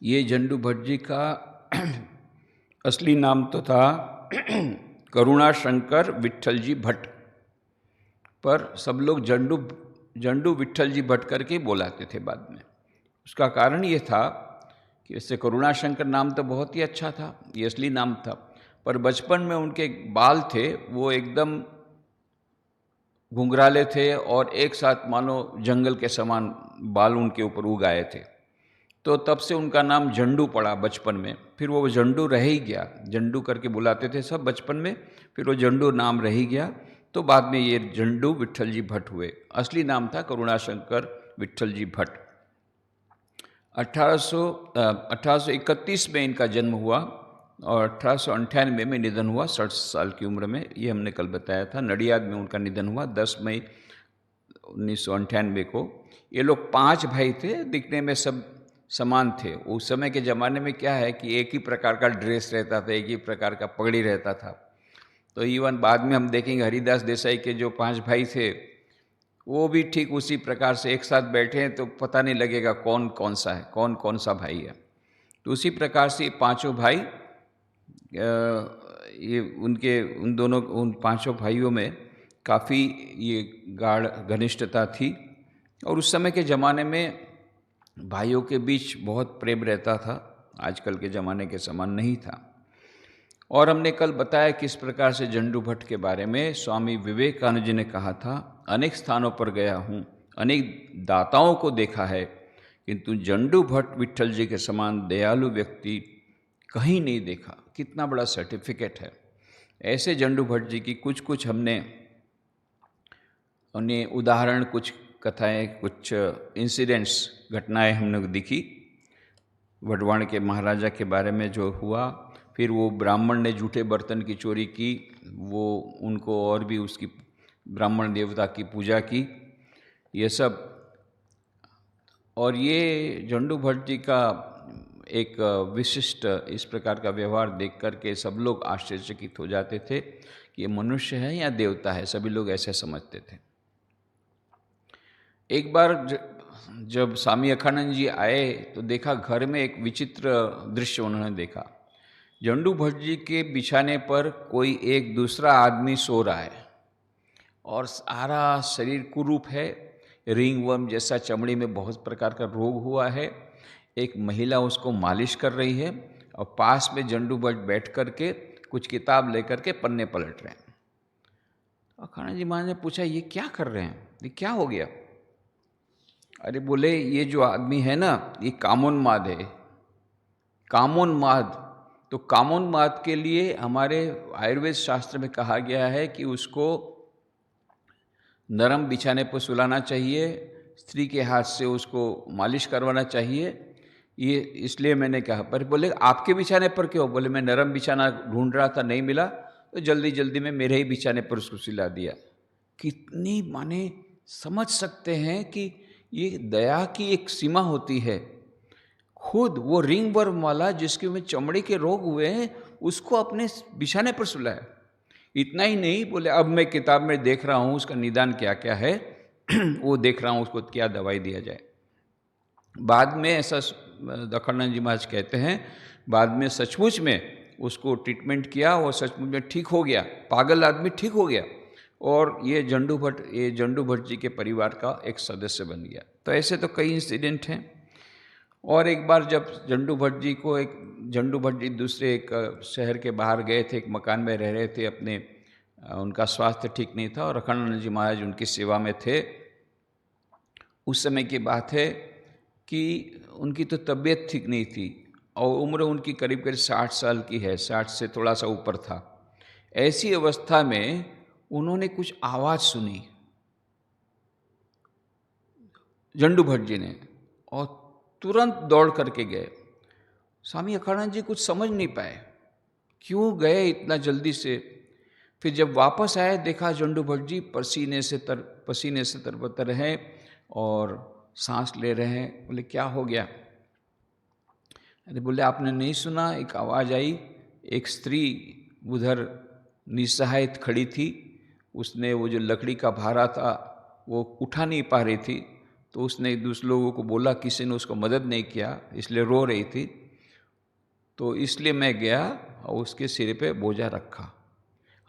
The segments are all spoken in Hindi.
ये झंडू भट्ट जी का असली नाम तो था करुणाशंकर विट्ठल जी भट्ट, पर सब लोग झंडू झंडू विट्ठल जी भट्ट करके ही बुलाते थे बाद में। उसका कारण ये था कि इससे करुणाशंकर नाम तो बहुत ही अच्छा था, ये असली नाम था, पर बचपन में उनके बाल थे वो एकदम घुंघराले थे और एक साथ मानो जंगल के समान बाल उनके ऊपर उग आए थे। तो तब से उनका नाम झंडू पड़ा बचपन में। फिर वो झंडू रह ही गया, झंडू करके बुलाते थे सब बचपन में, फिर वो झंडू नाम रह ही गया। तो बाद में ये झंडू विट्ठल जी भट्ट हुए। असली नाम था करुणाशंकर विट्ठल जी भट्ट। 1831 में इनका जन्म हुआ और 1898 में निधन हुआ 60 साल की उम्र में। ये हमने कल बताया था। नडियाद में उनका निधन हुआ 10 मई 1998 को। ये लोग 5 भाई थे, दिखने में सब समान थे। उस समय के ज़माने में क्या है कि एक ही प्रकार का ड्रेस रहता था, एक ही प्रकार का पगड़ी रहता था। तो इवन बाद में हम देखेंगे हरिदास देसाई के जो 5 भाई थे वो भी ठीक उसी प्रकार से एक साथ बैठे हैं तो पता नहीं लगेगा कौन कौन सा है, कौन कौन सा भाई है। तो उसी प्रकार से पांचों भाई, ये उन पांचों भाइयों में काफ़ी ये गाढ़ घनिष्ठता थी। और उस समय के ज़माने में भाइयों के बीच बहुत प्रेम रहता था, आजकल के ज़माने के समान नहीं था। और हमने कल बताया किस प्रकार से झंडू भट्ट के बारे में स्वामी विवेकानंद जी ने कहा था, अनेक स्थानों पर गया हूँ, अनेक दाताओं को देखा है, किंतु झंडू भट्ट विट्ठल जी के समान दयालु व्यक्ति कहीं नहीं देखा। कितना बड़ा सर्टिफिकेट है। ऐसे झंडू भट्ट जी की कुछ हमने उन्हें उदाहरण, कुछ कथाएं, कुछ इंसिडेंट्स, घटनाएं हमने दिखी। वडवाण के महाराजा के बारे में जो हुआ, फिर वो ब्राह्मण ने झूठे बर्तन की चोरी की, वो उनको और भी उसकी ब्राह्मण देवता की पूजा की, ये सब। और ये झंडू भट्ट जी का एक विशिष्ट इस प्रकार का व्यवहार देख कर के सब लोग आश्चर्यचकित हो जाते थे कि ये मनुष्य है या देवता है, सभी लोग ऐसे समझते थे। एक बार जब स्वामी अखानंद जी आए तो देखा घर में एक विचित्र दृश्य उन्होंने देखा। झंडू भट्ट जी के बिछाने पर कोई एक दूसरा आदमी सो रहा है और सारा शरीर कुरूप है, रिंग वर्म जैसा चमड़ी में बहुत प्रकार का रोग हुआ है। एक महिला उसको मालिश कर रही है और पास में झंडू भट्ट बैठ करके कुछ किताब लेकर के पन्ने पलट रहे हैं। अखानंद जी महाराज ने पूछा, ये क्या कर रहे हैं, ये क्या हो गया? अरे बोले, ये जो आदमी है ना, ये कामोन्माद है, कामोन्माद। तो कामोन्माद के लिए हमारे आयुर्वेद शास्त्र में कहा गया है कि उसको नरम बिछाने पर सुलाना चाहिए, स्त्री के हाथ से उसको मालिश करवाना चाहिए। ये इसलिए मैंने कहा। पर बोले आपके बिछाने पर क्यों? बोले मैं नरम बिछाना ढूंढ रहा था, नहीं मिला, तो जल्दी जल्दी में मेरे ही बिछाने पर उसको सुला दिया। कितनी माने समझ सकते हैं कि ये दया की एक सीमा होती है। खुद वो रिंग वर्म वाला जिसके में चमड़े के रोग हुए हैं उसको अपने बिछाने पर सुलाया। इतना ही नहीं, बोले अब मैं किताब में देख रहा हूँ उसका निदान क्या क्या है वो देख रहा हूँ उसको क्या दवाई दिया जाए। बाद में ऐसा अखानंद जी महाराज कहते हैं, बाद में सचमुच में उसको ट्रीटमेंट किया और सचमुच में ठीक हो गया, पागल आदमी ठीक हो गया और ये झंडू भट्ट जी के परिवार का एक सदस्य बन गया। तो ऐसे तो कई इंसिडेंट हैं। और एक बार जब झंडू भट्ट जी दूसरे एक शहर के बाहर गए थे, एक मकान में रह रहे थे अपने, उनका स्वास्थ्य ठीक नहीं था और अखानंद जी महाराज उनकी सेवा में थे। उस समय की बात है कि उनकी तो तबीयत ठीक नहीं थी और उम्र उनकी करीब करीब 60 साल की है, 60 से थोड़ा सा ऊपर था। ऐसी अवस्था में उन्होंने कुछ आवाज़ सुनी झंडू भट्ट जी ने और तुरंत दौड़ करके गए। स्वामी अखानंद जी कुछ समझ नहीं पाए क्यों गए इतना जल्दी से। फिर जब वापस आए देखा झंडू भट्ट जी पसीने से तरबतर हैं और सांस ले रहे हैं। बोले क्या हो गया? अरे बोले आपने नहीं सुना, एक आवाज़ आई, एक स्त्री उधर निस्सहायत खड़ी थी, उसने वो जो लकड़ी का भारा था वो उठा नहीं पा रही थी, तो उसने दूसरे लोगों को बोला, किसी ने उसको मदद नहीं किया, इसलिए रो रही थी, तो इसलिए मैं गया और उसके सिर पे बोझा रखा।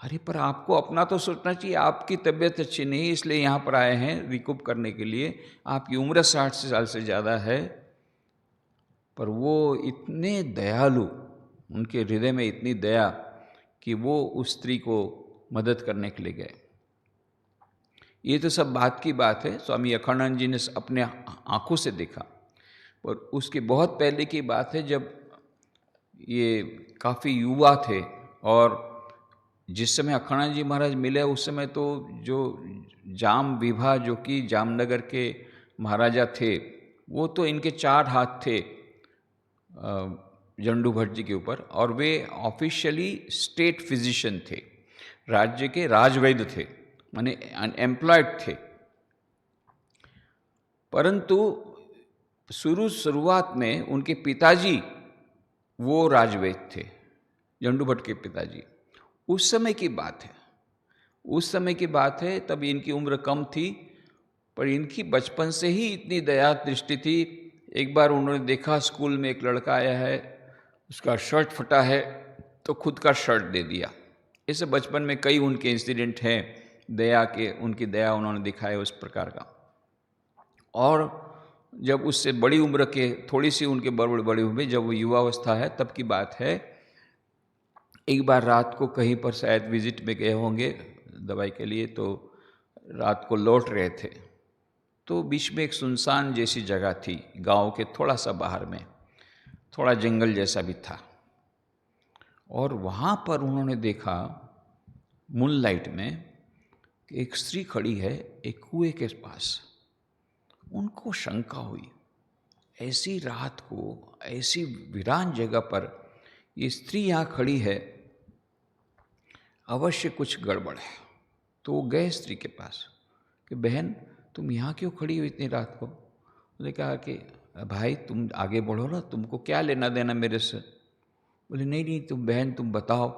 अरे पर आपको अपना तो सोचना चाहिए, आपकी तबीयत अच्छी नहीं इसलिए यहाँ पर आए हैं रिकूप करने के लिए, आपकी उम्र 60 साल से ज़्यादा है। पर वो इतने दयालु, उनके हृदय में इतनी दया कि वो उस स्त्री को मदद करने के लिए गए। ये तो सब बात की बात है, स्वामी अखंडानंद जी ने अपने आंखों से देखा। और उसके बहुत पहले की बात है, जब ये काफ़ी युवा थे और जिस समय अखंडानंद जी महाराज मिले उस समय तो जो जाम विभा जो कि जामनगर के महाराजा थे, वो तो इनके 4 हाथ थे जंडू भट्ट जी के ऊपर, और वे ऑफिशियली स्टेट फिजिशियन थे, राज्य के राजवैद्य थे, माने अनएम्प्लॉयड थे। परंतु शुरुआत में उनके पिताजी वो राजवैद्य थे, जंडू भट्ट के पिताजी। उस समय की बात है, उस समय की बात है, तब इनकी उम्र कम थी, पर इनकी बचपन से ही इतनी दया दृष्टि थी। एक बार उन्होंने देखा स्कूल में एक लड़का आया है, उसका शर्ट फटा है, तो खुद का शर्ट दे दिया। ऐसे बचपन में कई उनके इंसिडेंट हैं दया के, उनकी दया उन्होंने दिखाया उस प्रकार का। और जब उससे बड़ी उम्र के, थोड़ी सी उनके बड़े हुए, जब वो युवावस्था है तब की बात है, एक बार रात को कहीं पर शायद विजिट में गए होंगे दवाई के लिए, तो रात को लौट रहे थे, तो बीच में एक सुनसान जैसी जगह थी, गांव के थोड़ा सा बाहर में, थोड़ा जंगल जैसा भी था। और वहाँ पर उन्होंने देखा मूनलाइट में कि एक स्त्री खड़ी है एक कुएं के पास। उनको शंका हुई, ऐसी रात को ऐसी वीरान जगह पर ये स्त्री यहाँ खड़ी है, अवश्य कुछ गड़बड़ है। तो वो गए स्त्री के पास कि बहन तुम यहाँ क्यों खड़ी हो इतनी रात को? उसने कहा कि भाई तुम आगे बढ़ो ना, तुमको क्या लेना देना मेरे से। बोले नहीं नहीं तुम बहन तुम बताओ,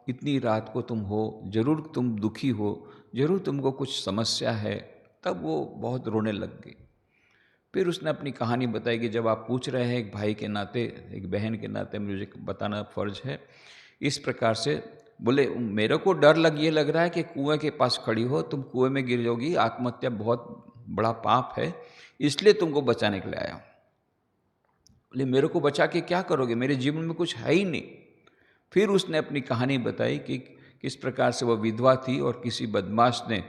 इतनी रात को तुम हो, जरूर तुम दुखी हो, जरूर तुमको कुछ समस्या है। तब वो बहुत रोने लग गई। फिर उसने अपनी कहानी बताई कि जब आप पूछ रहे हैं एक भाई के नाते, एक बहन के नाते मुझे बताना फ़र्ज है। इस प्रकार से बोले मेरे को डर ये लग रहा है कि कुएं के पास खड़ी हो, तुम कुएं में गिर जाओगी, आत्महत्या बहुत बड़ा पाप है, इसलिए तुमको बचाने के लिए आया हूँ। बोले मेरे को बचा के क्या करोगे, मेरे जीवन में कुछ है ही नहीं। फिर उसने अपनी कहानी बताई कि किस प्रकार से वह विधवा थी और किसी बदमाश ने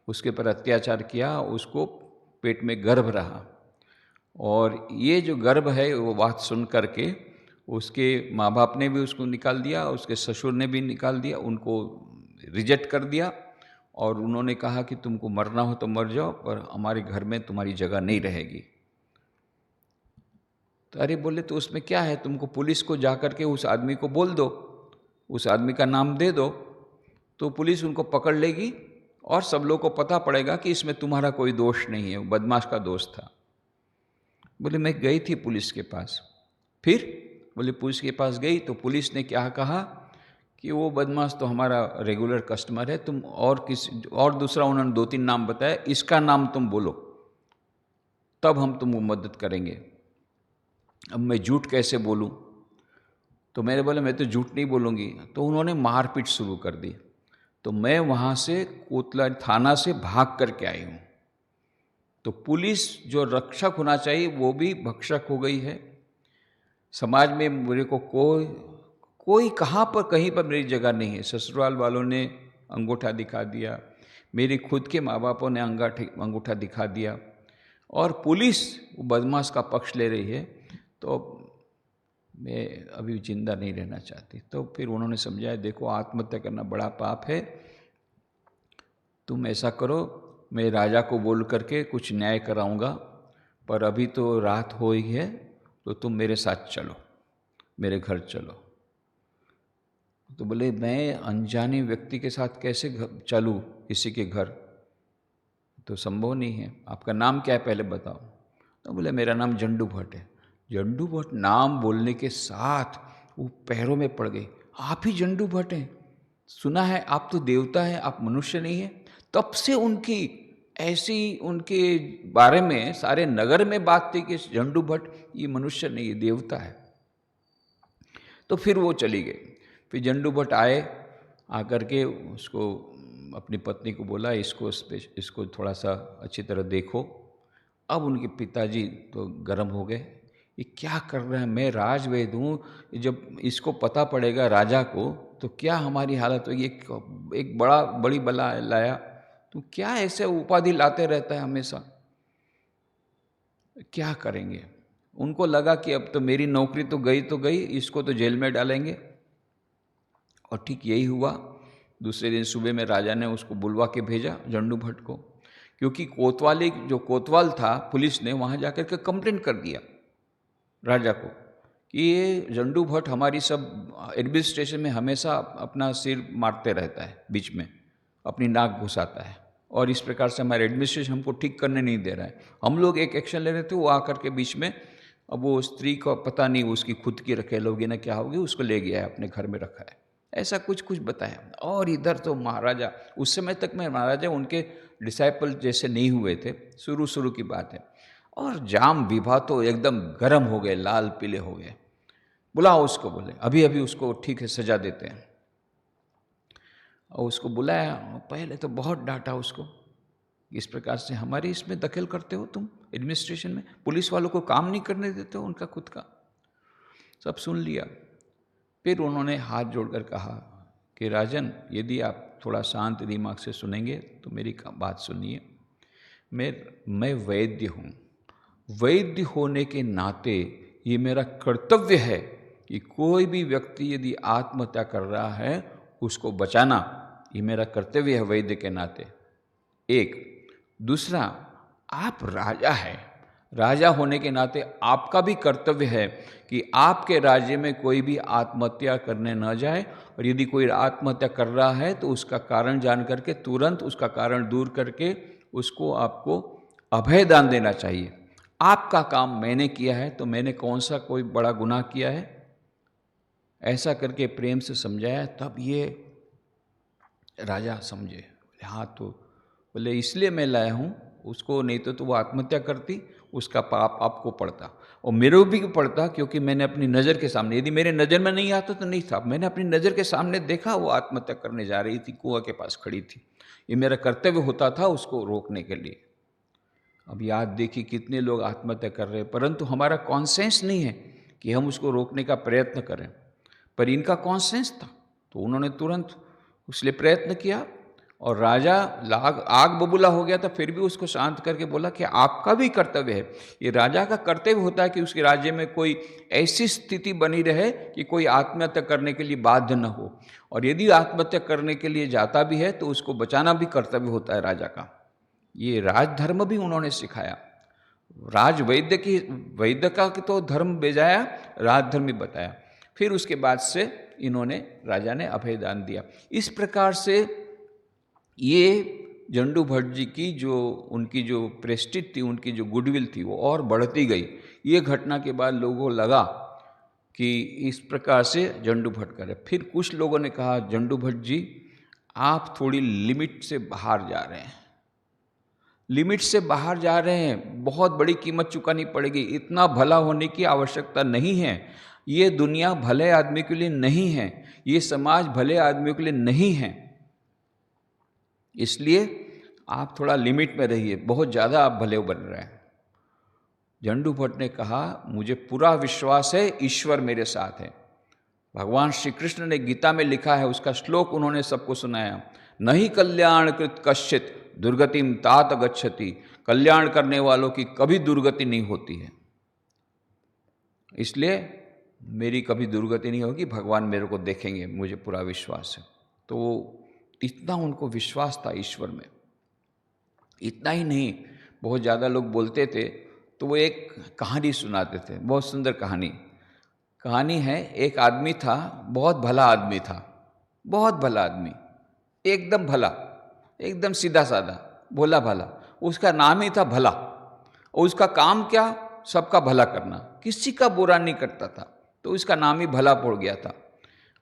उसके पर अत्याचार किया, उसको पेट में गर्भ रहा, और ये जो गर्भ है वो बात सुन करके उसके माँ बाप ने भी उसको निकाल दिया, उसके ससुर ने भी निकाल दिया, उनको रिजेक्ट कर दिया, और उन्होंने कहा कि तुमको मरना हो तो मर जाओ, पर हमारे घर में तुम्हारी जगह नहीं रहेगी। तो अरे बोले तो उसमें क्या है, तुमको पुलिस को जा कर के उस आदमी को बोल दो, उस आदमी का नाम दे दो, तो पुलिस उनको पकड़ लेगी और सब लोग को पता पड़ेगा कि इसमें तुम्हारा कोई दोष नहीं है, वो बदमाश का दोष था। बोले मैं गई थी पुलिस के पास। फिर बोले पुलिस के पास गई तो पुलिस ने क्या कहा कि वो बदमाश तो हमारा रेगुलर कस्टमर है, तुम और दूसरा उन्होंने 2-3 नाम बताया, इसका नाम तुम बोलो तब हम तुमको मदद करेंगे। अब मैं झूठ कैसे बोलूं? तो मैंने बोला मैं तो झूठ नहीं बोलूँगी। तो उन्होंने मारपीट शुरू कर दी। तो मैं वहाँ से कोतला थाना से भाग करके आई हूँ। तो पुलिस जो रक्षक होना चाहिए वो भी भक्षक हो गई है। समाज में मेरे को कोई कहाँ पर कहीं पर मेरी जगह नहीं है। ससुराल वालों ने अंगूठा दिखा दिया, मेरे खुद के माँ बापों ने अंगूठा दिखा दिया, और पुलिस वो बदमाश का पक्ष ले रही है। तो मैं अभी जिंदा नहीं रहना चाहती। तो फिर उन्होंने समझाया देखो आत्महत्या करना बड़ा पाप है, तुम ऐसा करो मैं राजा को बोल करके कुछ न्याय कराऊंगा, पर अभी तो रात हो ही है, तो तुम मेरे साथ चलो, मेरे घर चलो। तो बोले मैं अनजाने व्यक्ति के साथ कैसे चलूँ किसी के घर, तो संभव नहीं है। आपका नाम क्या है पहले बताओ। तो बोले मेरा नाम जंडू भट्ट है। जंडू भट्ट नाम बोलने के साथ वो पैरों में पड़ गई, आप ही जंडू भट्ट हैं, सुना है आप तो देवता हैं, आप मनुष्य नहीं हैं। तब से उनकी ऐसी उनके बारे में सारे नगर में बात थी कि झंडू भट्ट ये मनुष्य नहीं, ये देवता है। तो फिर वो चली गई। फिर झंडू भट्ट आए, आकर के उसको अपनी पत्नी को बोला इसको थोड़ा सा अच्छी तरह देखो। अब उनके पिताजी तो गर्म हो गए, ये क्या कर रहे हैं, मैं राजवैद हूँ, जब इसको पता पड़ेगा राजा को तो क्या हमारी हालत होगी, एक बड़ी बला लाया, तो क्या ऐसे उपाधि लाते रहता है हमेशा, क्या करेंगे। उनको लगा कि अब तो मेरी नौकरी तो गई, इसको तो जेल में डालेंगे। और ठीक यही हुआ। दूसरे दिन सुबह में राजा ने उसको बुलवा के भेजा झंडू भट्ट को, क्योंकि कोतवाल था, पुलिस ने वहाँ जाकर के कंप्लेंट कर दिया राजा को कि ये झंडू भट्ट हमारी सब एडमिनिस्ट्रेशन में हमेशा अपना सिर मारते रहता है, बीच में अपनी नाक घुसाता है, और इस प्रकार से हमारे एडमिनिस्ट्रेशन हमको ठीक करने नहीं दे रहा है। हम लोग एक एक्शन ले रहे थे, वो आकर के बीच में, अब वो स्त्री को पता नहीं उसकी खुद की रखेल होगी ना क्या होगी, उसको ले गया है, अपने घर में रखा है, ऐसा कुछ बताया। और इधर तो महाराजा, उस समय तक में महाराजा उनके डिसाइपल जैसे नहीं हुए थे, शुरू की बात है। और जाम विभा तो एकदम गर्म हो गए, लाल पीले हो गए। बुलाओ उसको, बोले अभी उसको ठीक है सजा देते हैं। और उसको बुलाया, पहले तो बहुत डांटा उसको, इस प्रकार से हमारी इसमें दखल करते हो तुम, एडमिनिस्ट्रेशन में पुलिस वालों को काम नहीं करने देते हो उनका खुद का। सब सुन लिया। फिर उन्होंने हाथ जोड़कर कहा कि राजन, यदि आप थोड़ा शांत दिमाग से सुनेंगे तो मेरी बात सुनिए। मैं वैद्य हूँ, वैद्य होने के नाते ये मेरा कर्तव्य है कि कोई भी व्यक्ति यदि आत्महत्या कर रहा है उसको बचाना, ये मेरा कर्तव्य है वैद्य के नाते। एक, दूसरा, आप राजा हैं, राजा होने के नाते आपका भी कर्तव्य है कि आपके राज्य में कोई भी आत्महत्या करने न जाए, और यदि कोई आत्महत्या कर रहा है तो उसका कारण जान करके तुरंत उसका कारण दूर करके उसको आपको अभय दान देना चाहिए। आपका काम मैंने किया है, तो मैंने कौन सा कोई बड़ा गुनाह किया है, ऐसा करके प्रेम से समझाया। तब ये राजा समझे, हाँ, तो बोले इसलिए मैं लाया हूँ उसको, नहीं तो वो आत्महत्या करती, उसका पाप आपको पड़ता और मेरे भी पड़ता, क्योंकि मैंने अपनी नज़र के सामने, यदि मेरे नज़र में नहीं आता तो नहीं था, मैंने अपनी नज़र के सामने देखा वो आत्महत्या करने जा रही थी, कुआं के पास खड़ी थी, ये मेरा कर्तव्य होता था उसको रोकने के लिए। अब याद देखिए कितने लोग आत्महत्या कर रहे हैं, परंतु हमारा कॉन्सेंस नहीं है कि हम उसको रोकने का प्रयत्न करें, पर इनका कॉन्सेंस था, तो उन्होंने तुरंत उसलिए प्रयत्न किया। और राजा आग बबूला हो गया था, फिर भी उसको शांत करके बोला कि आपका भी कर्तव्य है, ये राजा का कर्तव्य होता है कि उसके राज्य में कोई ऐसी स्थिति बनी रहे कि कोई आत्महत्या करने के लिए बाध्य न हो, और यदि आत्महत्या करने के लिए जाता भी है तो उसको बचाना भी कर्तव्य होता है राजा का। ये राजधर्म भी उन्होंने सिखाया। वैद्य का तो धर्म बेजाया, राजधर्म भी बताया। फिर उसके बाद से इन्होंने, राजा ने अभय दान दिया। इस प्रकार से ये झंडू भट्ट जी की उनकी जो प्रेस्टीज थी, उनकी जो गुडविल थी, वो और बढ़ती गई। ये घटना के बाद लोगों को लगा कि इस प्रकार से झंडू भट्ट करे। फिर कुछ लोगों ने कहा, झंडू भट्ट जी आप थोड़ी लिमिट से बाहर जा रहे हैं, लिमिट से बाहर जा रहे हैं, बहुत बड़ी कीमत चुकानी पड़ेगी, इतना भला होने की आवश्यकता नहीं है, ये दुनिया भले आदमी के लिए नहीं है, ये समाज भले आदमियों के लिए नहीं है, इसलिए आप थोड़ा लिमिट में रहिए, बहुत ज़्यादा आप भले बन रहे हैं। झंडू भट्ट ने कहा, मुझे पूरा विश्वास है ईश्वर मेरे साथ है। भगवान श्री कृष्ण ने गीता में लिखा है, उसका श्लोक उन्होंने सबको सुनाया, नहीं कल्याण कृत कश्चित दुर्गतिम तात गच्छति, कल्याण करने वालों की कभी दुर्गति नहीं होती है, इसलिए मेरी कभी दुर्गति नहीं होगी, भगवान मेरे को देखेंगे, मुझे पूरा विश्वास है। तो इतना उनको विश्वास था ईश्वर में। इतना ही नहीं, बहुत ज़्यादा लोग बोलते थे तो वो एक कहानी सुनाते थे, बहुत सुंदर कहानी है। एक आदमी था, बहुत भला आदमी था, बहुत भला आदमी, एकदम भला, एकदम सीधा साधा, भोला भाला, उसका नाम ही था भला। और उसका काम क्या, सबका भला करना, किसी का बुरा नहीं करता था, तो उसका नाम ही भला पड़ गया था।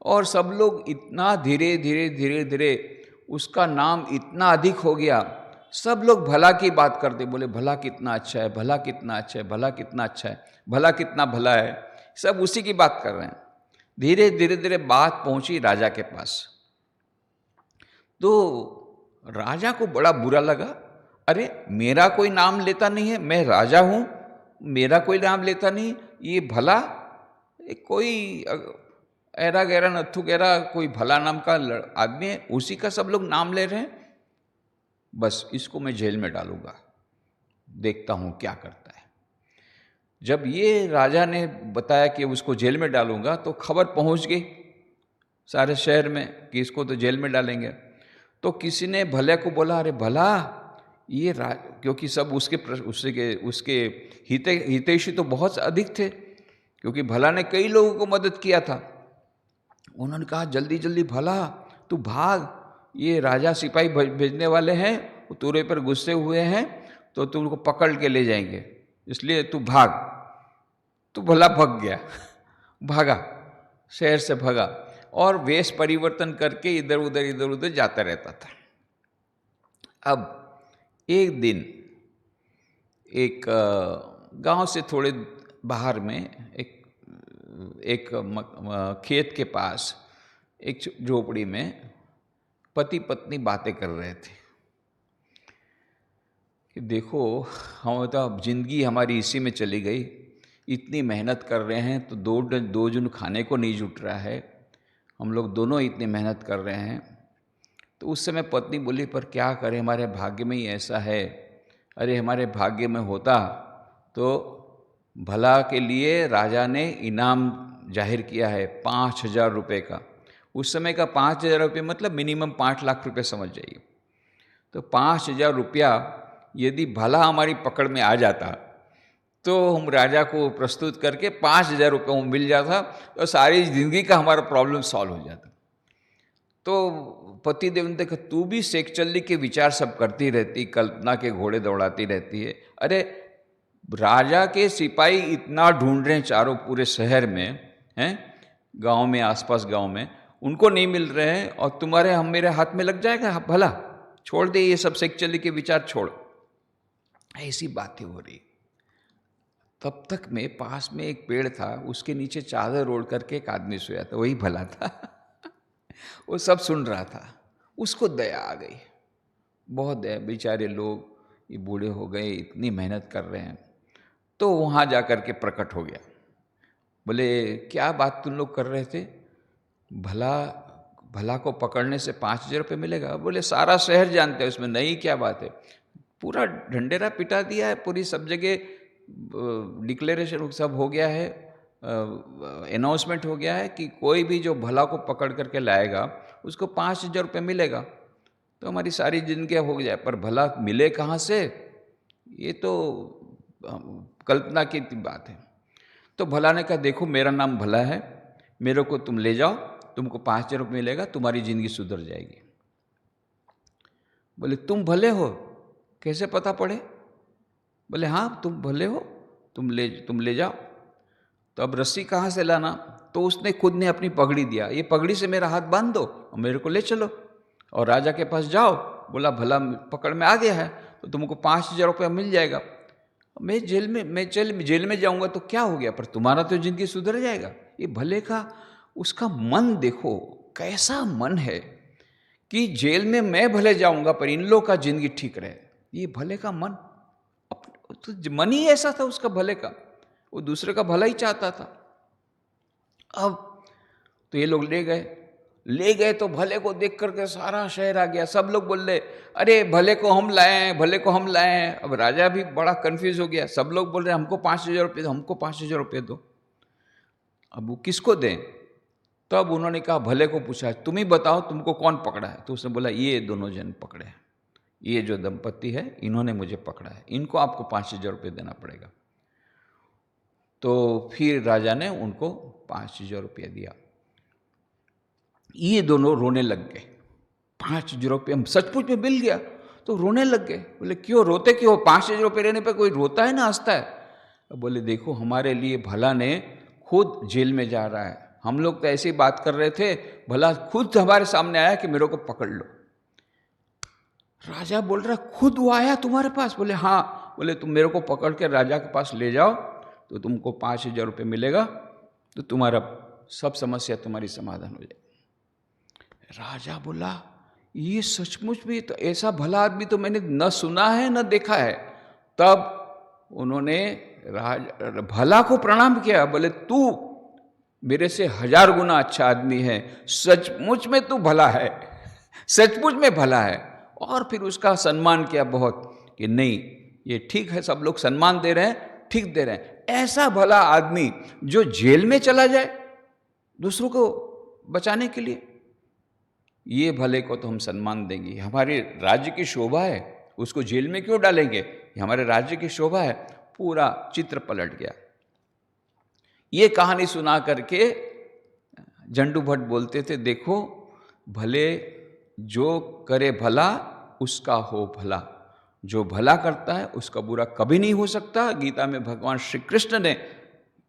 और सब लोग इतना धीरे धीरे उसका नाम इतना अधिक हो गया, सब लोग भला की बात करते, बोले भला कितना अच्छा है, भला कितना अच्छा है, भला कितना अच्छा है, भला कितना भला है, सब उसी की बात कर रहे हैं। धीरे धीरे धीरे बात पहुंची राजा के पास। तो राजा को बड़ा बुरा लगा, अरे मेरा कोई नाम लेता नहीं है, मैं राजा हूं, मेरा कोई नाम लेता नहीं, ये भला कोई ऐरा गैरा नत्थु गैरा कोई भला नाम का आदमी है, उसी का सब लोग नाम ले रहे हैं। बस इसको मैं जेल में डालूंगा, देखता हूं क्या करता है। जब ये राजा ने बताया कि उसको जेल में डालूंगा, तो खबर पहुंच गई सारे शहर में कि इसको तो जेल में डालेंगे। तो किसी ने भले को बोला, अरे भला ये क्योंकि सब उसके हितैषी तो बहुत अधिक थे, क्योंकि भला ने कई लोगों को मदद किया था। उन्होंने कहा जल्दी जल्दी भला तू भाग, ये राजा सिपाही भेजने वाले हैं, वो तेरे पर गुस्से हुए हैं, तो तुमको पकड़ के ले जाएंगे, इसलिए तू भाग। तो भला भाग गया, भागा, शहर से भागा, और वेश परिवर्तन करके इधर उधर जाता रहता था। अब एक दिन एक गांव से थोड़े बाहर में एक खेत के पास एक झोपड़ी में पति पत्नी बातें कर रहे थे कि देखो हम तो अब जिंदगी हमारी इसी में चली गई, इतनी मेहनत कर रहे हैं तो दो जन खाने को नहीं जुट रहा है, हम लोग दोनों इतनी मेहनत कर रहे हैं। तो उस समय पत्नी बोली, पर क्या करें, हमारे भाग्य में ही ऐसा है। अरे हमारे भाग्य में होता तो भला के लिए राजा ने इनाम जाहिर किया है 5,000 रुपये का। उस समय का 5,000 रुपये मतलब मिनिमम 5 लाख रुपये समझ जाइए। तो 5,000 रुपया यदि भला हमारी पकड़ में आ जाता तो हम राजा को प्रस्तुत करके 5,000 रुपये मिल जाता, तो सारी जिंदगी का हमारा प्रॉब्लम सॉल्व हो जाता। तो पति देव ने देखा, तू भी सेक्चुअली के विचार सब करती रहती, कल्पना के घोड़े दौड़ाती रहती है। अरे राजा के सिपाही इतना ढूंढ रहे हैं चारों पूरे शहर में, हैं, गांव में, आसपास गांव में, उनको नहीं मिल रहे हैं, और तुम्हारे हम मेरे हाथ में लग जाएगा भला, छोड़ दे ये सब सेक्चुअली के विचार छोड़। ऐसी बातें हो रही। तब तक में पास में एक पेड़ था, उसके नीचे चादर ओढ़ करके एक आदमी सोया था, वही भला था। वो सब सुन रहा था, उसको दया आ गई, बहुत दया, बेचारे लोग ये बूढ़े हो गए, इतनी मेहनत कर रहे हैं। तो वहाँ जा कर के प्रकट हो गया, बोले क्या बात तुम लोग कर रहे थे, भला को पकड़ने से 5,000 रुपये मिलेगा। बोले सारा शहर जानते हैं उसमें नहीं, क्या बात है, पूरा ढंडेरा पिटा दिया है, पूरी सब जगह डिक्लेरेशन सब हो गया है, अनाउंसमेंट हो गया है कि कोई भी जो भला को पकड़ करके लाएगा उसको 5,000 रुपये मिलेगा, तो हमारी सारी जिंदगी हो जाए। पर भला मिले कहाँ से, ये तो कल्पना की बात है। तो भला ने कहा, देखो मेरा नाम भला है, मेरे को तुम ले जाओ, तुमको 5,000 रुपये मिलेगा, तुम्हारी जिंदगी सुधर जाएगी। बोले तुम भले हो, कैसे पता पड़े? बोले हाँ तुम भले हो, तुम ले जाओ। तो अब रस्सी कहाँ से लाना? तो उसने खुद ने अपनी पगड़ी दिया, ये पगड़ी से मेरा हाथ बांध दो और मेरे को ले चलो और राजा के पास जाओ। बोला भला पकड़ में आ गया है तो तुमको 5,000 रुपया मिल जाएगा। मैं जेल में जाऊंगा तो क्या हो गया, पर तुम्हारा तो जिंदगी सुधर जाएगा। ये भले का उसका मन देखो कैसा मन है कि जेल में मैं भले जाऊंगा पर इन लोग का जिंदगी ठीक रहे। ये भले का मन, तो मन ही ऐसा था उसका भले का, वो दूसरे का भला ही चाहता था। अब तो ये लोग ले गए तो भले को देख करके सारा शहर आ गया, सब लोग बोल रहे अरे भले को हम लाए हैं, भले को हम लाए हैं। अब राजा भी बड़ा कंफ्यूज हो गया, सब लोग बोल रहे हमको 5,000 रुपये दो, हमको 5,000 रुपये दो। अब वो किसको दें? तो अब उन्होंने कहा, भले को पूछा तुम ही बताओ तुमको कौन पकड़ा है? तो उसने बोला ये दोनों जन पकड़े हैं, ये जो दंपति है इन्होंने मुझे पकड़ा है, इनको आपको 5,000 रुपये देना पड़ेगा। तो फिर राजा ने उनको 5,000 रुपया दिया। ये दोनों रोने लग गए, 5,000 रुपये सचमुच में मिल गया तो रोने लग गए। बोले क्यों रोते क्यों? 5,000 रुपये लेने पर कोई रोता है ना हंसता है। बोले देखो हमारे लिए भला ने खुद जेल में जा रहा है, हम लोग तो ऐसी बात कर रहे थे, भला खुद हमारे सामने आया कि मेरे को पकड़ लो। राजा बोल रहा खुद वो आया तुम्हारे पास? बोले हाँ। बोले तुम मेरे को पकड़ के राजा के पास ले जाओ तो तुमको 5,000 रुपये मिलेगा, तो तुम्हारा सब समस्या तुम्हारी समाधान हो जाए। राजा बोला ये सचमुच में तो ऐसा भला आदमी तो मैंने न सुना है न देखा है। तब उन्होंने भला को प्रणाम किया। बोले तू मेरे से 1000 गुना अच्छा आदमी है, सचमुच में तू भला है, सचमुच में भला है। और फिर उसका सम्मान किया बहुत कि नहीं ये ठीक है, सब लोग सम्मान दे रहे हैं, ठीक दे रहे हैं। ऐसा भला आदमी जो जेल में चला जाए दूसरों को बचाने के लिए, ये भले को तो हम सम्मान देंगे। हमारे राज्य की शोभा है, उसको जेल में क्यों डालेंगे? ये हमारे राज्य की शोभा है। पूरा चित्र पलट गया। ये कहानी सुना करके झंडू भट्ट बोलते थे देखो भले जो करे भला उसका हो भला, जो भला करता है उसका बुरा कभी नहीं हो सकता। गीता में भगवान श्री कृष्ण ने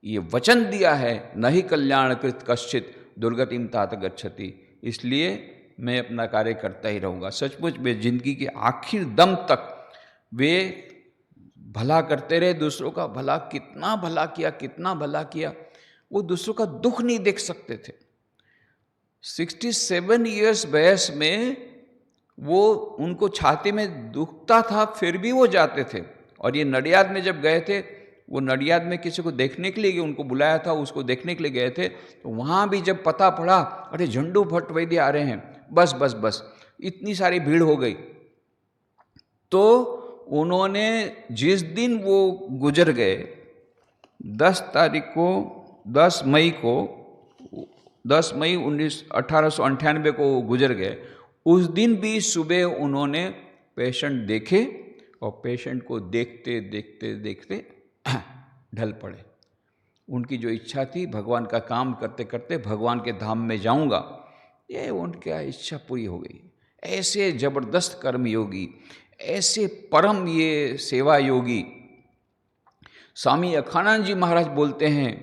ये वचन दिया है, नहीं कल्याण कृत कश्चित दुर्गतिम तात गच्छति। इसलिए मैं अपना कार्य करता ही रहूँगा। सचमुच में जिंदगी के आखिर दम तक वे भला करते रहे, दूसरों का भला, कितना भला किया, कितना भला किया। वो दूसरों का दुख नहीं देख सकते थे। 67 इयर्स वयस में वो उनको छाती में दुखता था, फिर भी वो जाते थे। और ये नडियाद में जब गए थे, वो नडियाद में किसी को देखने के लिए उनको बुलाया था, उसको देखने के लिए गए थे। तो वहाँ भी जब पता पड़ा अरे झंडू भट्ट वैद्य आ रहे हैं, बस बस बस इतनी सारी भीड़ हो गई। तो उन्होंने जिस दिन वो गुजर गए 10 मई 1898 को गुजर गए, उस दिन भी सुबह उन्होंने पेशेंट देखे और पेशेंट को देखते देखते देखते ढल पड़े। उनकी जो इच्छा थी भगवान का काम करते करते भगवान के धाम में जाऊंगा, ये उनकी इच्छा पूरी हो गई। ऐसे जबरदस्त कर्म योगी, ऐसे परम ये सेवा योगी। स्वामी अखानंद जी महाराज बोलते हैं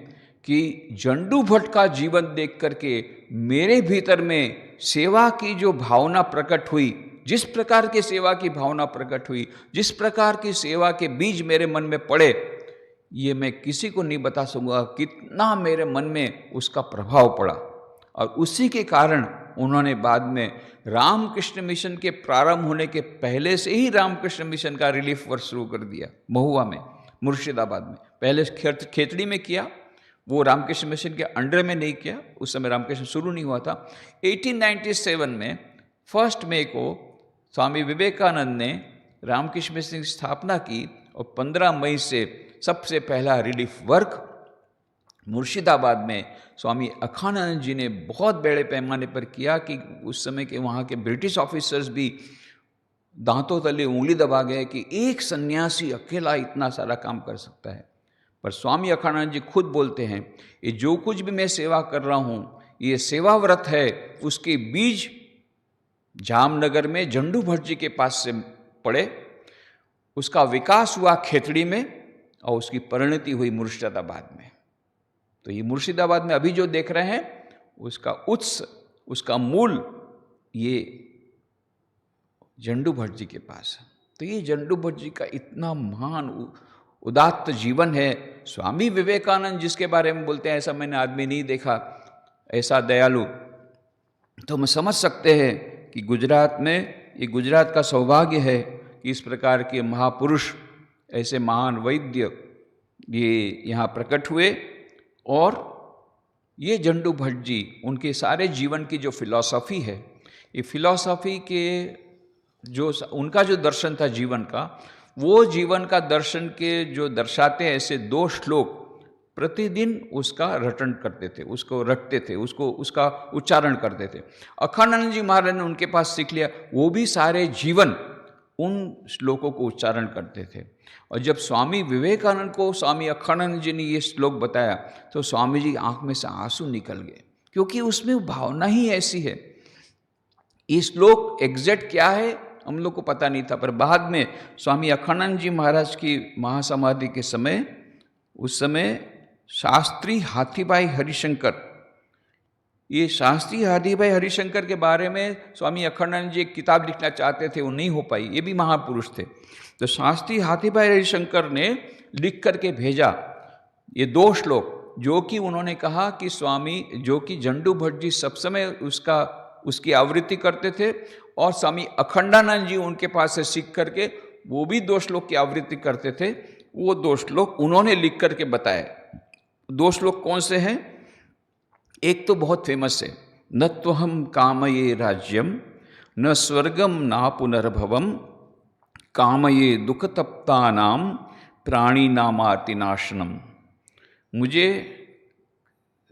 कि झंडू भट्ट का जीवन देख करके मेरे भीतर में सेवा की जो भावना प्रकट हुई, जिस प्रकार की सेवा की भावना प्रकट हुई, जिस प्रकार की सेवा के बीज मेरे मन में पड़े, ये मैं किसी को नहीं बता सकूंगा कितना मेरे मन में उसका प्रभाव पड़ा। और उसी के कारण उन्होंने बाद में रामकृष्ण मिशन के प्रारंभ होने के पहले से ही रामकृष्ण मिशन का रिलीफ वर्क शुरू कर दिया। महुआ में, मुर्शिदाबाद में, पहले खेतड़ी में किया, वो रामकृष्ण मिशन के अंडर में नहीं किया, उस समय रामकृष्ण शुरू नहीं हुआ था। 1897 में 1 मई को स्वामी विवेकानंद ने रामकृष्ण मिशन की स्थापना की और 15 मई से सबसे पहला रिलीफ वर्क मुर्शिदाबाद में स्वामी अखानंद जी ने बहुत बड़े पैमाने पर किया कि उस समय के वहाँ के ब्रिटिश ऑफिसर्स भी दांतों तले उंगली दबा गए कि एक सन्यासी अकेला इतना सारा काम कर सकता है। पर स्वामी अखानंद जी खुद बोलते हैं ये जो कुछ भी मैं सेवा कर रहा हूँ, ये सेवा व्रत है, उसके बीज जामनगर में झंडू भट्ट जी के पास से पड़े, उसका विकास हुआ खेतड़ी में और उसकी परिणति हुई मुर्शिदाबाद में। तो ये मुर्शिदाबाद में अभी जो देख रहे हैं उसका उत्स, उसका मूल ये झंडू भट्ट जी के पास है। तो ये झंडू भट्ट जी का इतना महान उदात्त जीवन है। स्वामी विवेकानंद जिसके बारे में बोलते हैं ऐसा मैंने आदमी नहीं देखा, ऐसा दयालु, तो हम समझ सकते हैं कि गुजरात में, ये गुजरात का सौभाग्य है कि इस प्रकार के महापुरुष, ऐसे महान वैद्य ये यहाँ प्रकट हुए। और ये झंडू भट्ट जी, उनके सारे जीवन की जो फिलॉसफी है, ये फिलॉसफी के जो उनका जो दर्शन था जीवन का, वो जीवन का दर्शन के जो दर्शाते हैं ऐसे 2 श्लोक प्रतिदिन उसका रटन करते थे, उसको रटते थे, उसका उच्चारण करते थे। अखानंद जी महाराज ने उनके पास सीख लिया, वो भी सारे जीवन उन श्लोकों को उच्चारण करते थे। और जब स्वामी विवेकानंद को स्वामी अखानंद जी ने ये श्लोक बताया तो स्वामी जी आंख में से आंसू निकल गए, क्योंकि उसमें भावना ही ऐसी है। ये श्लोक एग्जैक्ट क्या है हम लोग को पता नहीं था, पर बाद में स्वामी अखानंद जी महाराज की महासमाधि के समय, उस समय शास्त्री हाथीभाई हरिशंकर ये शास्त्री हादी भाई हरिशंकर के बारे में स्वामी अखंडानंद जी एक किताब लिखना चाहते थे, वो नहीं हो पाई। ये भी महापुरुष थे। तो शास्त्री हाथी भाई हरिशंकर ने लिख करके भेजा ये 2 श्लोक, जो कि उन्होंने कहा कि स्वामी, जो कि जंडू भट्ट जी सब समय उसकी आवृत्ति करते थे, और स्वामी अखंडानंद जी उनके पास से सीख करके वो भी 2 श्लोक की आवृत्ति करते थे। वो 2 श्लोक उन्होंने लिख करके बताए। 2 श्लोक कौन से हैं? एक तो बहुत फेमस है, न त्वहम कामये राज्यम न स्वर्गम ना पुनर्भवम कामये दुखतप्तानाम प्राणिनामार्तिनाशनम। मुझे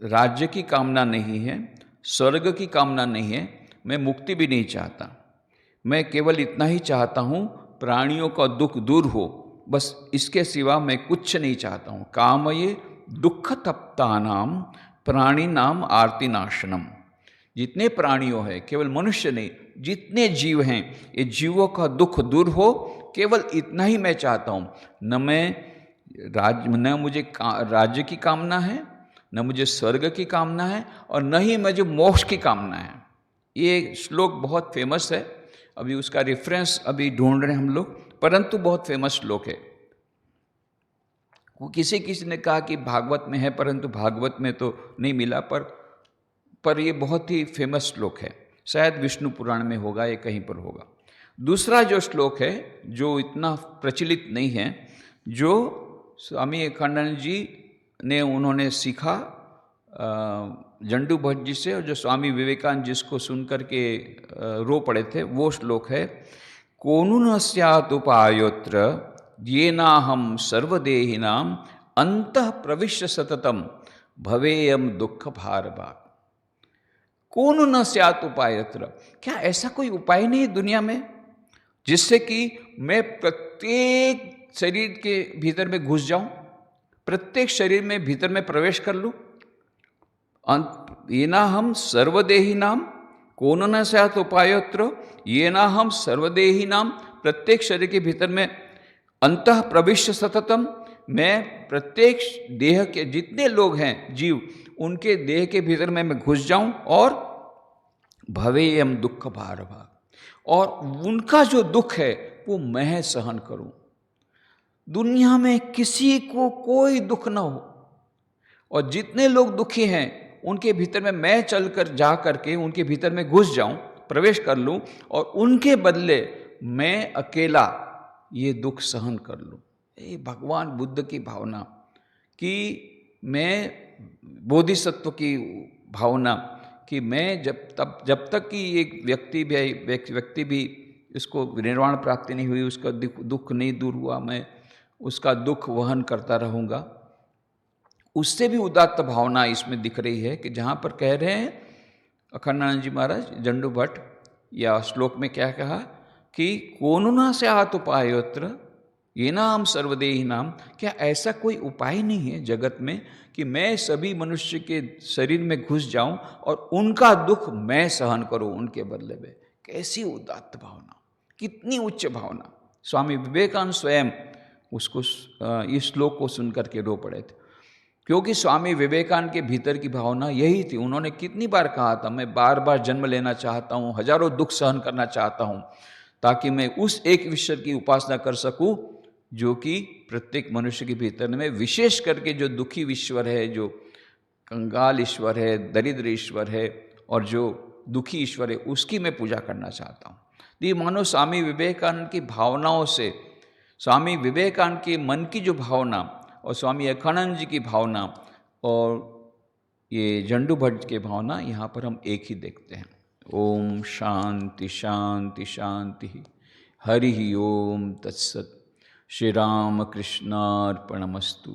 राज्य की कामना नहीं है, स्वर्ग की कामना नहीं है, मैं मुक्ति भी नहीं चाहता। मैं केवल इतना ही चाहता हूँ प्राणियों का दुख दूर हो, बस इसके सिवा मैं कुछ नहीं चाहता हूँ। कामये दुख तप्तानाम प्राणी नाम आरती नाशनम। जितने प्राणियों हैं, केवल मनुष्य नहीं, जितने जीव हैं, ये जीवों का दुख दूर हो, केवल इतना ही मैं चाहता हूँ। न मुझे राज्य की कामना है, न मुझे स्वर्ग की कामना है, और न ही मुझे मोक्ष की कामना है। ये श्लोक बहुत फेमस है, अभी उसका रेफरेंस अभी ढूंढ रहे हैं हम लोग, परंतु बहुत फेमस श्लोक है। किसी ने कहा कि भागवत में है, परंतु भागवत में तो नहीं मिला, पर ये बहुत ही फेमस श्लोक है। शायद विष्णु पुराण में होगा, ये कहीं पर होगा। दूसरा जो श्लोक है, जो इतना प्रचलित नहीं है, जो स्वामी अखंडानंद जी ने उन्होंने सीखा जंडू भट्ट जी से, और जो स्वामी विवेकानंद जिसको सुन करके रो पड़े थे, वो श्लोक है, कोनु न स्यात् उपायोत्र येनाहम सर्वदेहिनाम अंतः प्रविश्य सततम भवेयम दुख भारभाग। कोनु न स्यात् उपायत्र, क्या ऐसा कोई उपाय नहीं दुनिया में जिससे कि मैं प्रत्येक शरीर के भीतर में घुस जाऊं, प्रत्येक शरीर में भीतर में प्रवेश कर लूं? ये ना हम सर्वदेही नाम, कोन न स्यात् उपायत्र ये ना हम सर्वदेही नाम, प्रत्येक शरीर के भीतर में अंतः प्रविश्य सततम, मैं प्रत्येक देह के जितने लोग हैं जीव, उनके देह के भीतर में मैं घुस जाऊं, और भवेयम दुख भारभाग, और उनका जो दुख है वो मैं सहन करूं। दुनिया में किसी को कोई दुख ना हो, और जितने लोग दुखी हैं उनके भीतर में मैं चलकर जा करके उनके भीतर में घुस जाऊं, प्रवेश कर लूं, और उनके बदले मैं अकेला ये दुख सहन कर लूं। ये भगवान बुद्ध की भावना, कि मैं बोधिसत्व की भावना, कि मैं जब तक कि एक व्यक्ति भी इसको निर्वाण प्राप्ति नहीं हुई, उसका दुख नहीं दूर हुआ, मैं उसका दुख वहन करता रहूँगा। उससे भी उदात्त भावना इसमें दिख रही है, कि जहाँ पर कह रहे हैं अखंडानंद जी महाराज जंडू भट्ट, या श्लोक में क्या कहा कि कोनुना से आत उपायोत्र ये नाम सर्वदेही नाम, क्या ऐसा कोई उपाय नहीं है जगत में कि मैं सभी मनुष्य के शरीर में घुस जाऊं और उनका दुख मैं सहन करूं उनके बदले में? कैसी उदात्त भावना, कितनी उच्च भावना! स्वामी विवेकानंद स्वयं उसको इस श्लोक को सुनकर के रो पड़े थे, क्योंकि स्वामी विवेकानंद के भीतर की भावना यही थी। उन्होंने कितनी बार कहा था, मैं बार बार जन्म लेना चाहता हूँ, हजारों दुख सहन करना चाहता हूँ, ताकि मैं उस एक ईश्वर की उपासना कर सकूँ जो कि प्रत्येक मनुष्य के भीतर में, विशेष करके जो दुखी ईश्वर है, जो कंगाल ईश्वर है, दरिद्र ईश्वर है, और जो दुखी ईश्वर है, उसकी मैं पूजा करना चाहता हूँ। ये मानो स्वामी विवेकानंद की भावनाओं से, स्वामी विवेकानंद के मन की जो भावना और स्वामी अखंडानंद जी की भावना और ये जंडू भट्ट की भावना, यहाँ पर हम एक ही देखते हैं। ओम शांति शांति शांति। हरि ओम तत्सत। श्री राम कृष्णार्पणमस्तु।